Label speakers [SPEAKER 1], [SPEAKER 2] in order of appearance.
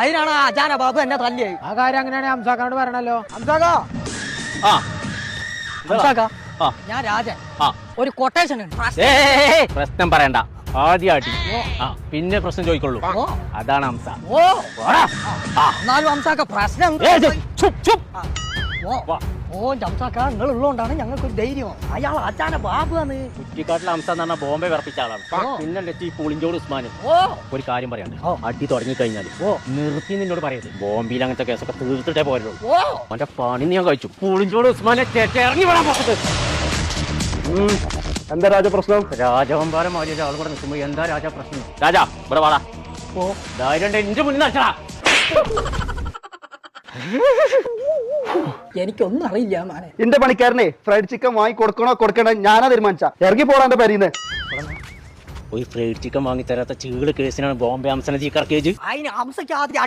[SPEAKER 1] അതിനാണ് അജാന ബാബു എന്നെ തല്ലിയത്.
[SPEAKER 2] ആ കാര്യം അങ്ങനെയാണെങ്കിൽ ഹംസാക്കാനോട് പറയണല്ലോ.
[SPEAKER 1] ഞാൻ രാജൻ, ഒരു കൊട്ടേഷൻ ഉണ്ട്.
[SPEAKER 3] പ്രശ്നം പറയണ്ട, ആദ്യം അടി, പിന്നെ പ്രശ്നം ചോദിക്കുള്ളൂ. അതാണ് ഹംസ.
[SPEAKER 1] എന്നാലും ഹംസാക്ക പ്രശ്നം ഹംസാക്ക നിങ്ങൾ ഉള്ളതുകൊണ്ടാണ് ഞങ്ങൾക്ക് ധൈര്യം. അയാൾ അജാന ബാബു ആണ്.
[SPEAKER 3] കുറ്റിക്കാട്ടിലെ ഹംസ എന്ന് പറഞ്ഞാൽ ബോംബെ വിറപ്പിച്ച ആളാണ്. പിന്നെ ഈ പുളിഞ്ചോട് ഉസ്മാനും. ഒരു കാര്യം പറയാണ്ട്, അടി തുടങ്ങിക്കഴിഞ്ഞാൽ നിർത്തി നിന്നോട് പറയരുത്. ബോംബെയിൽ അങ്ങനത്തെ കേസൊക്കെ തീർത്തിട്ടേ പോരുള്ളൂ. അവന്റെ പണി ഞാൻ കഴിച്ചു. പുളിഞ്ചോട് ഉസ്മാനെ ഇറങ്ങി വേണം പുറത്ത്.
[SPEAKER 4] എന്താ രാജ പ്രശ്നം?
[SPEAKER 3] രാജവമ്പാരം മാതിരി ഒരാൾ കൂടെ നിൽക്കുമ്പോ എന്താ രാജാ പ്രശ്നം? രാജാ ഇവിടെ വാടാ. ധൈര്യം എന്റെ മുന്നിൽ അടിച്ചടാ.
[SPEAKER 1] എനിക്കൊന്നും അറിയില്ല മാനെ.
[SPEAKER 4] എന്റെ പണിക്കാരനെ ഫ്രൈഡ് ചിക്കൻ വാങ്ങി കൊടുക്കണോ കൊടുക്കണോ ഞാനാ തീരുമാനിച്ച. ഇറങ്ങി പോടാ എന്റെ പരിന്ന്.
[SPEAKER 3] ഒരു ഫ്രൈഡ് ചിക്കൻ വാങ്ങി തരാത്ത ചീള് കേസിനാണ് ബോംബെ ഹംസനെ ചീക്കറക്കേജ്.
[SPEAKER 1] അതിന് ഹംസയ്ക്ക് ആദ്യം